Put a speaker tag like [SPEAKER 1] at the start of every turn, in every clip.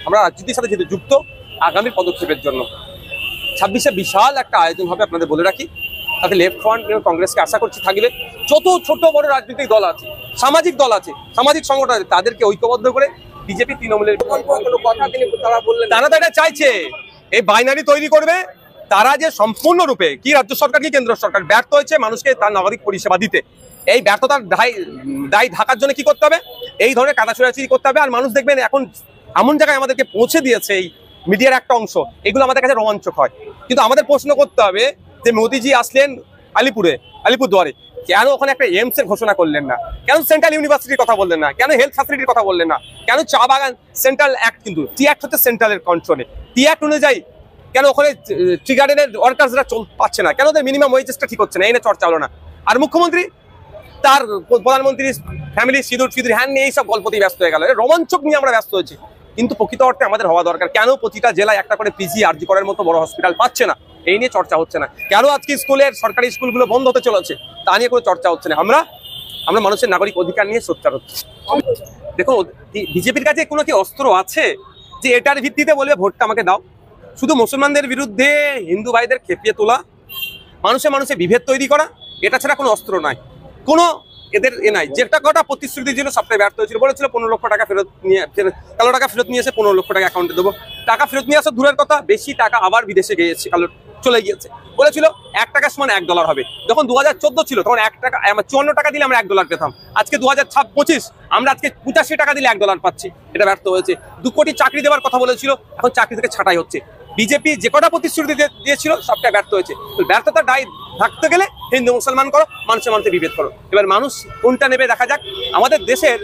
[SPEAKER 1] আমরা রাজনীতির সাথে যেহেতু যুক্ত আগামী পদক্ষেপের জন্য 26-এ বিশাল একটা আয়োজন হবে আপনাদের বলে রাখি। তাতে লেফট ফ্রন্ট কংগ্রেসকে আশা করছি থাকবে, যত ছোট বড় রাজনৈতিক দল আছে, সামাজিক দল আছে, সামাজিক সংগঠন আছে, তাদেরকে ঐক্যবদ্ধ করে বিজেপি তৃণমূলের কথা তারা বললেন, তারা এটা চাইছে এই বাইনারি তৈরি করবে। তারা যে সম্পূর্ণরূপে কি রাজ্য সরকার কি কেন্দ্র সরকার ব্যর্থ হয়েছে মানুষকে তার নাগরিক পরিষেবা দিতে, এই ব্যর্থতার দায় ঢাকার জন্য কি করতে হবে? এই ধরনের কাদা ছোড়াছুড়ি করতে হবে। আর মানুষ দেখবেন এখন এমন জায়গায় আমাদেরকে পৌঁছে দিয়েছে এই মিডিয়ার একটা অংশ, এগুলো আমাদের কাছে রোমাঞ্চক হয়। কিন্তু আমাদের প্রশ্ন করতে হবে যে মোদিজি আসলেন আলিপুরদুয়ারে, কেন ওখানে একটা এইমস এর ঘোষণা করলেন না? কেন সেন্ট্রাল ইউনিভার্সিটির কথা বললেন না? কেন হেলথ ফ্যাসিলিটির কথা বললেন না? কেন চা বাগান সেন্ট্রাল অ্যাক্ট, কিন্তু টি অ্যাক্ট হচ্ছে সেন্ট্রালের কন্ট্রোলে, টি অ্যাক্ট অনুযায়ী কেন ওখানে টি গার্ডেনের ওয়ার্কার্সরা পাচ্ছে না? কেন ওদের মিনিমাম ওয়েজেসটা ঠিক হচ্ছে না? এই নিয়ে চর্চা হলো না। আর মুখ্যমন্ত্রী তার প্রধানমন্ত্রীর ফ্যামিলি সিঁদুর হ্যান্ড নিয়ে এইসব গল্পতেই ব্যস্ত হয়ে গেল। রোমাঞ্চক নিয়ে আমরা ব্যস্ত হয়েছি, কিন্তু প্রকৃত অর্থে আমাদের হওয়া দরকার। কেন প্রতিটা জেলায় একটা করে পিজি আরজি করার মতো বড় হসপিটাল পাচ্ছে না? এই নিয়ে চর্চা হচ্ছে না। কেন আজকে স্কুলের সরকারি স্কুলগুলো বন্ধ হতে চলেছে? তা নিয়ে কোনো চর্চা হচ্ছে না। আমরা মানুষের নাগরিক অধিকার নিয়ে সোচ্চার হচ্ছে। দেখো, বিজেপির কাছে কোনো কি অস্ত্র আছে যে এটার ভিত্তিতে বলবে ভোটটা আমাকে দাও? শুধু মুসলমানদের বিরুদ্ধে হিন্দু ভাইদের খেপিয়ে তোলা, মানুষে বিভেদ তৈরি করা, এটা ছাড়া কোনো অস্ত্র নাই, কোনো এদের নাই। যেটা কটা প্রতিশ্রুতি ছিল সবটাই ব্যর্থ হয়েছিল। বলেছিল 15 লক্ষ টাকা ফেরত নিয়ে 13 টাকা ফেরত নিয়ে এসে 15 লক্ষ টাকা অ্যাকাউন্টে দেবো। টাকা ফেরত নিয়ে আসা দূরের কথা, বেশি টাকা আবার বিদেশে গিয়েছে, চলে গিয়েছে। বলেছিল $1 সমান $1 হবে। যখন 2014 ছিল তখন 1 টাকা 54 টাকা দিলে আমরা $1 পেতাম। আজকে 2025 আমরা আজকে 85 টাকা দিলে $1 পাচ্ছি। এটা ব্যর্থ হয়েছে। 2 কোটি চাকরি দেওয়ার কথা বলেছিল, এখন চাকরি থেকে ছাঁটাই হচ্ছে। বিজেপি যে কটা প্রতিশ্রুতি দিয়েছিল সবটা ব্যর্থ হয়েছে। ব্যর্থতার দায় থাকতে গেলে হিন্দু মুসলমান করো, মানুষে বিভেদ করো। এবার মানুষ কোনটা নেবে দেখা যাক। আমাদের দেশের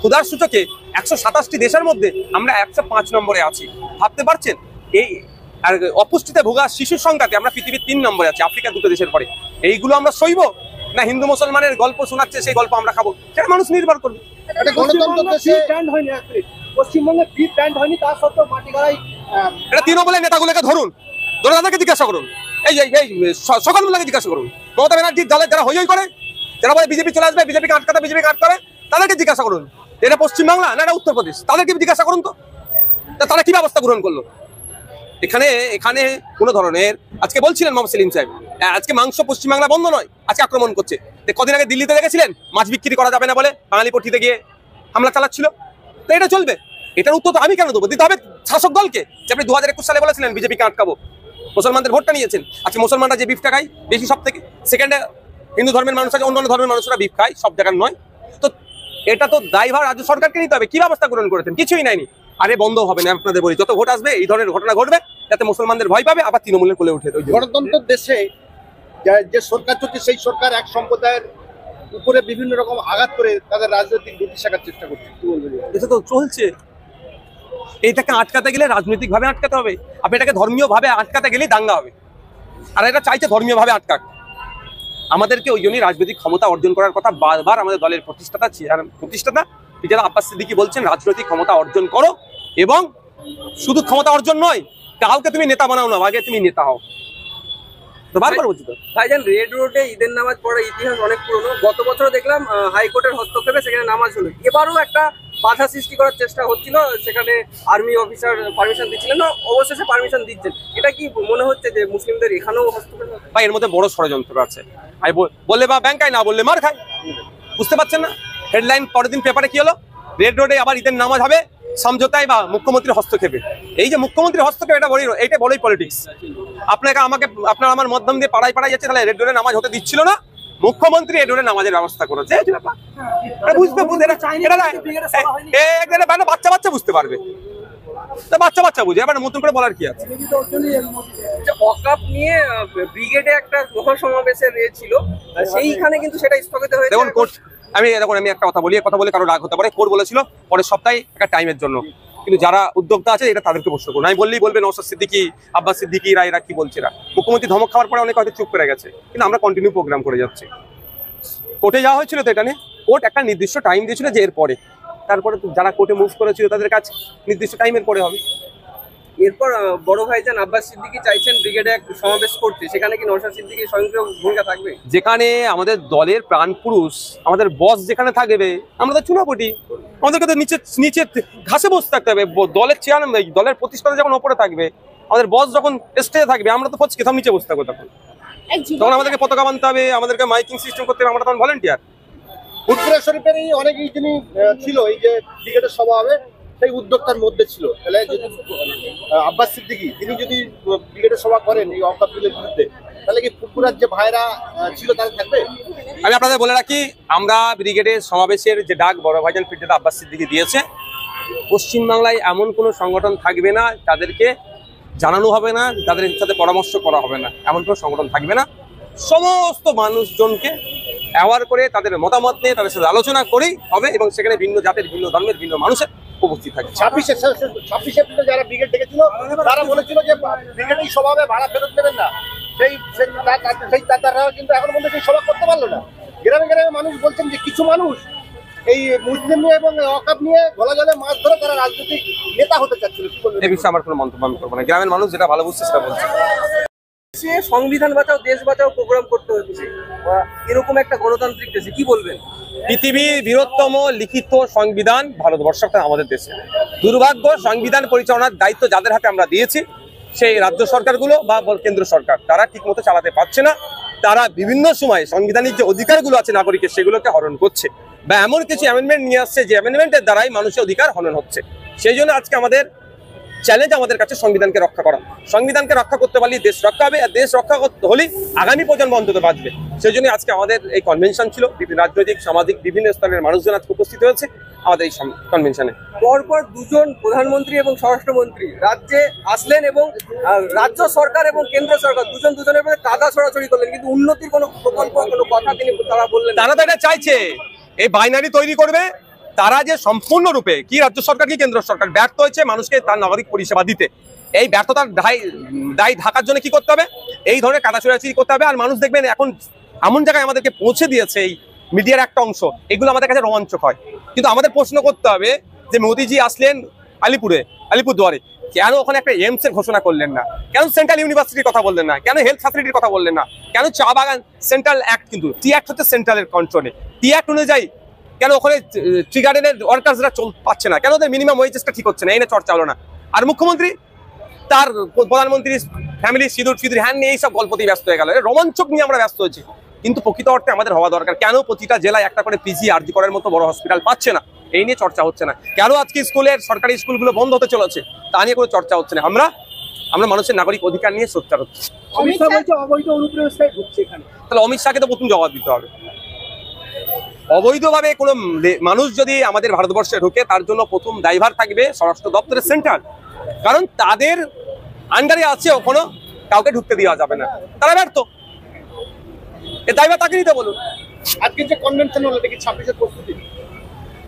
[SPEAKER 1] ক্ষুধার সূচকে 127টি দেশের মধ্যে আমরা 105 নম্বরে আছি, ভাবতে পারছেন? এই আর অপুষ্টিতে ভোগা শিশুর সংখ্যাতে আমরা পৃথিবীর 3 নম্বরে আছি, আফ্রিকা 2টো দেশের পরে। এইগুলো আমরা সইব না হিন্দু মুসলমানের গল্প শোনাচ্ছে সেই গল্প আমরা খাবো? সেটা মানুষ নির্ভর করবে।
[SPEAKER 2] পশ্চিমবঙ্গে ফ্রি ব্যান্ড হয়নি, তার সত্ত্বেও মাটি গাড়াই
[SPEAKER 1] এটা তৃণমূলের নেতাগুলোকে ধরে তাদেরকে জিজ্ঞাসা করুন। এই সকলগুলোকে জিজ্ঞাসা করুন। মমতা ব্যানার্জির দলে যারা হই করে, যারা বলে বিজেপি চলে আসবে, বিজেপিকে আটকাবে, তাদেরকে জিজ্ঞাসা করুন। এটা পশ্চিমবাংলা না এটা উত্তরপ্রদেশ? তাদেরকে জিজ্ঞাসা করুন তো তারা কি ব্যবস্থা গ্রহণ করলো। এখানে কোনো ধরনের, আজকে বলছিলেন মোহাম্মদ সেলিম সাহেব, আজকে মাংস পশ্চিমবাংলা বন্ধ নয়, আজকে আক্রমণ করছে। কদিন আগে দিল্লিতে দেখেছিলেন মাছ বিক্রি করা যাবে না বলে বাঙালি পট্টিতে গিয়ে হামলা চালাচ্ছিল। তো এটা চলবে? এটার উত্তর তো আমি কেন দেবো? দিতে হবে শাসক দলকে। যে আপনি 2021 সালে বলেছিলেন বিজেপিকে আটকাবো, মুসলমানদের ভোটটা নিয়েছেন। আজকে মুসলমানরা যে বিফটা খায় বেশি সব থেকে, সেকেন্ডে হিন্দু ধর্মের মানুষ আছে, অন্যান্য ধর্মের মানুষরা বিফ খায়, সব জায়গার নয়। তো এটা তো দায়ভার রাজ্য সরকারকে নিতে হবে। কি ব্যবস্থা গ্রহণ করেছেন? কিছুই নাইনি। আরে বন্ধ হবে না, আপনাদের বলি, যত ভোট আসবে এই ধরনের ঘটনা ঘটবে, যাতে মুসলমানদের ভয় পাবে, আবার তৃণমূলের কোলে উঠে।
[SPEAKER 2] গণতন্ত্রের দেশে যে সরকার চলছে সেই সরকার এক সম্প্রদায়ের উপরে বিভিন্ন রকম আঘাত করে তাদের রাজনৈতিক গতি শেখার চেষ্টা করছে। কি বলবেন?
[SPEAKER 1] এটা তো চলছে। এইটাকে আটকাতে গেলে রাজনৈতিক ভাবে আটকাতে হবে। আপনি এটাকে ধর্মীয় ভাবে আটকাতে গেলেই দাঙ্গা হবে। আর এটা চাইছে ধর্মীয় ভাবে আটকাক। আমাদেরকে ওই জন্যই রাজনৈতিক ক্ষমতা অর্জন করার কথা বারবার আমাদের দলের প্রতিষ্ঠাতা পিটার আব্বাস সিদ্দিকী বলছেন, রাজনৈতিক ক্ষমতা অর্জন করো, এবং শুধু ক্ষমতা অর্জন নয়, কাউকে তুমি নেতা বানাও না, আগে তুমি নেতা হও। তো বারবার বলছি তো
[SPEAKER 3] ভাইজান, রেড রোডে ঈদের নামাজ পড়ার ইতিহাস অনেক পুরনো। গত বছর দেখলাম হাইকোর্টের হস্তক্ষেপে সেখানে নামাজ হলো। এবারও একটা বাধা সৃষ্টি করার চেষ্টা হচ্ছিল, সেখানে আর্মি অফিসার পারমিশন দিচ্ছিলেন না, অবশেষে পারমিশন দিচ্ছেন। এটা কি মনে হচ্ছে যে মুসলিমদের এখানেও হস্তক্ষেপ?
[SPEAKER 1] ভাই, এর মধ্যে বড় ষড়যন্ত্র আছে। বললে বা ব্যাংকায়, না বললে মার খায়। বুঝতে পারছেন না? হেডলাইন পরের দিন পেপারে কি হলো? রেড রোডে আবার ঈদের নামাজ হবে সমঝোতায় বা মুখ্যমন্ত্রীর হস্তক্ষেপে। এই যে মুখ্যমন্ত্রীর হস্তক্ষেপ, এটা বড়ই পলিটিক্স। আপনার আমার মাধ্যম দিয়ে পাড়ায় যাচ্ছে, তাহলে রেড রোডে নামাজ হতে দিচ্ছিল না, মুখ্যমন্ত্রী রেড রোডে নামাজের ব্যবস্থা করেছে। বাচ্চা বুঝতে পারবে, বাচ্চা বুঝে, এবার নতুন করে বলার কি আছে?
[SPEAKER 3] ওয়াকফ নিয়ে ব্রিগেডে একটা মহাসমাবেশের ছিল, সেইখানে কিন্তু সেটা স্থগিত হয়েছে।
[SPEAKER 1] দেখুন আমি একটা কথা বলি, কথা বলে কারো রাগ হতে পারে। কোর্ট বলেছিল পরের সপ্তাহে একটা টাইমের জন্য, কিন্তু যারা উদ্যোক্তা আছে এটা তাদেরকে প্রশ্ন করুন। আমি বললেই বলবে নওশাদ সিদ্দিকী, আব্বাস সিদ্দিকী, এরা কি বলছে? মুখ্যমন্ত্রী ধমক খাওয়ার পরে অনেকে হয়তো চুপ করে গেছে, কিন্তু আমরা কন্টিনিউ প্রোগ্রাম করে যাচ্ছি। কোর্টে যাওয়া হয়েছিল তো এটা নিয়ে, কোর্ট একটা নির্দিষ্ট টাইম দিয়েছিল যে এর পরে, তারপরে যারা কোর্টে মুভ করেছিল তাদের কাজ নির্দিষ্ট টাইমের পরে হবে।
[SPEAKER 3] এরপর বড় ভাইজান আব্বাস সিদ্দিকী চাইছেন ব্রিগেডে এক সমাবেশ করতে, সেখানে কি নওশাদ সিদ্দিকীর সক্রিয় ভূমিকা থাকবে?
[SPEAKER 1] যেখানে আমাদের দলের প্রাণ পুরুষ, আমাদের বস যেখানে থাকবে, আমরা তো চুনাপটি, আমাদেরকে তো নিচে নিচে ঘাসে বসে থাকতে হবে। দলের চেয়ার, দলের প্রতিষ্ঠাতা যখন ওপরে থাকবে, আমাদের বস যখন স্টেজে থাকবে, আমরা তো কোথাও নিচে বসে থাকবো। তখন আমাদেরকে পতাকা বানতে হবে, আমাদেরকে মাইকিং সিস্টেম করতে হবে, আমরা তখন ভলেন্টিয়ার।
[SPEAKER 2] ফুরফুরা শরীফের এই অনেকেই যিনি ছিল, এই যে ব্রিগেডের সভা হবে সেই উদ্যোক্তার মধ্যে ছিল। তাহলে যদি আব্বাস সিদ্দিকী তিনি যদি ব্রিগেডের সভা করেন এই অকাপ বিলের বিরুদ্ধে, তাহলে কি ফুরফুরার যে ভাইরা ছিল তারা থাকবে?
[SPEAKER 1] আমি আপনাদের বলে রাখি, আমরা ব্রিগেডের সমাবেশের যে ডাক বড় ভাইজান ফিরদাদ আব্বাস সিদ্দিকী দিয়েছে, পশ্চিমবাংলায় এমন কোনো সংগঠন থাকবে না তাদেরকে জানানো হবে না, তাদের সাথে পরামর্শ করা হবে না, এমন কোনো সংগঠন থাকবে না। সমস্ত মানুষজনকে অ্যাওয়ার করে তাদের মতামত নিয়ে তাদের সাথে আলোচনা করেই হবে, এবং সেখানে ভিন্ন জাতের, ভিন্ন ধর্মের, ভিন্ন মানুষের উপস্থিত থাকে।
[SPEAKER 2] 26 এপ্রিলে যারা ব্রিগেড ডেকেছিল তারা বলেছিল যে ব্রিগেডের সভাবে ভাড়া ফেরত দেবেন না, সেই তারা কিন্তু এখন পর্যন্ত সেই সভা করতে পারলো না। গ্রামে গ্রামে মানুষ বলছেন যে কিছু মানুষ এই মুসলিম নিয়ে এবং অকাপ নিয়ে গলা জলে মাছ ধরে তারা রাজনৈতিক নেতা হতে চাচ্ছিল।
[SPEAKER 1] এই বিষয়ে আমার কোনো মন্তব্য আমি করবো না। গ্রামের মানুষ যেটা ভালো বুঝছে সেটা বলছে।
[SPEAKER 3] সে সংবিধান বাঁচাও দেশ বাঁচাও প্রোগ্রাম করতে হচ্ছে, এরকম একটা গণতান্ত্রিক দেশে কি বলবেন?
[SPEAKER 1] পৃথিবীর বৃহত্তম লিখিত সংবিধান ভারতবর্ষ, আমাদের দেশে। দুর্ভাগ্য, সংবিধান পরিচালনার দায়িত্ব যাদের হাতে আমরা দিয়েছি, সেই রাজ্য সরকারগুলো বা কেন্দ্র সরকার, তারা ঠিকমতো চালাতে পারছে না। তারা বিভিন্ন সময় সাংবিধানিক যে অধিকারগুলো আছে নাগরিকের, সেগুলোকে হরণ করছে, বা এমন কিছু অ্যামেন্ডমেন্ট নিয়ে আসছে যে অ্যামেন্ডমেন্টের দ্বারাই মানুষের অধিকার হরণ হচ্ছে। সেই জন্য আজকে আমাদের চ্যালেঞ্জ আমাদের কাছে সংবিধানকে রক্ষা করা। সংবিধানকে রক্ষা করতে পারলে দেশ রক্ষা হবে, আর দেশ রক্ষা করতে হলে আগামী প্রজন্ম অন্তত বাঁচবে। সেই জন্য আজকে আমাদের এই কনভেনশন ছিল, বিভিন্ন রাজনৈতিক, সামাজিক বিভিন্ন স্তরের মানুষজন আজকে উপস্থিত হয়েছে আমাদের এই কনভেনশনে।
[SPEAKER 3] পরপর দুজন প্রধানমন্ত্রী এবং স্বরাষ্ট্রমন্ত্রী রাজ্যে আসলেন, এবং রাজ্য সরকার এবং কেন্দ্র সরকার দুজনের মধ্যে কাদা ছড়াছড়ি করলেন, কিন্তু উন্নতির কোনো প্রকল্প, কোনো কথা তারা বললেন।
[SPEAKER 1] তারা তো এটা চাইছে, এই বাইনারি তৈরি করবে। তারা যে সম্পূর্ণরূপে কি রাজ্য সরকার কি কেন্দ্র সরকার ব্যর্থ হয়েছে মানুষকে তার নাগরিক পরিষেবা দিতে, এই ব্যর্থতার দায় ঢাকার জন্য কি করতে হবে? এই ধরনের কাদা ছড়াছড়ি করতে হবে। আর মানুষ দেখবেন এখন এমন জায়গায় আমাদেরকে পৌঁছে দিয়েছে এই মিডিয়ার একটা অংশ, এগুলো আমাদের কাছে রোমাঞ্চক হয়। কিন্তু আমাদের প্রশ্ন করতে হবে যে মোদিজি আসলেন আলিপুরদুয়ারে, কেন ওখানে একটা এইমস এর ঘোষণা করলেন না? কেন সেন্ট্রাল ইউনিভার্সিটির কথা বললেন না? কেন হেলথ ফ্যাসিলিটির কথা বললেন না? কেন চা বাগান? সেন্ট্রাল অ্যাক্ট, কিন্তু টি অ্যাক্ট হচ্ছে সেন্ট্রালের কন্ট্রোলে। টি অ্যাক্ট অনুযায়ী কেন ওখানে টি গার্ডেনের ওয়ার্কার্সরা পাচ্ছে না? কেন ওদের মিনিমাম ওয়েজেসটা ঠিক হচ্ছে না? এই নিয়ে চর্চা হলো না। আর মুখ্যমন্ত্রী তার প্রধানমন্ত্রী ফ্যামিলি সিঁদুর হ্যান্ড নিয়ে এইসব গল্পতেই ব্যস্ত হয়ে গেল। রোমাঞ্চক নিয়ে আমরা ব্যস্ত হয়েছি, কিন্তু প্রকৃত অর্থে আমাদের হওয়া দরকার। কেন প্রতিটা জেলায় একটা করে পিজি আরজি করার মতো বড় হসপিটাল পাচ্ছে না? এই নিয়ে চর্চা হচ্ছে না। কেন আজকে স্কুলের সরকারি স্কুলগুলো বন্ধ হতে চলেছে? তা নিয়ে কোনো চর্চা হচ্ছে না। আমরা মানুষের নাগরিক অধিকার নিয়ে সোচ্চার হচ্ছে।
[SPEAKER 3] অবৈধ অনুপ্রবেশকারী ঢুকছে এখানে,
[SPEAKER 1] তাহলে অমিত শাহকে তো প্রথম জবাব দিতে হবে। অবৈধভাবে কোনো মানুষ যদি আমাদের ভারতবর্ষে ঢোকে, তার জন্য প্রথম দায়ভার থাকবে স্বরাষ্ট্র দপ্তরের সেন্টার, কারণ তাদের আন্ডারে আছে, ওখানে কাউকে ঢুকতে দেওয়া যাবে না। তারা ব্যর্থ, এ দায়ভার তাকে নিতে বলুন।
[SPEAKER 2] আজকে যে কনভেনশন হলো, দেখি 26-এর প্রস্তুতি।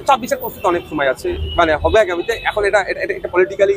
[SPEAKER 1] 26-এর প্রস্তুতি অনেক সময় আছে, মানে হবে আগামীতে। এখন এটা পলিটিক্যালি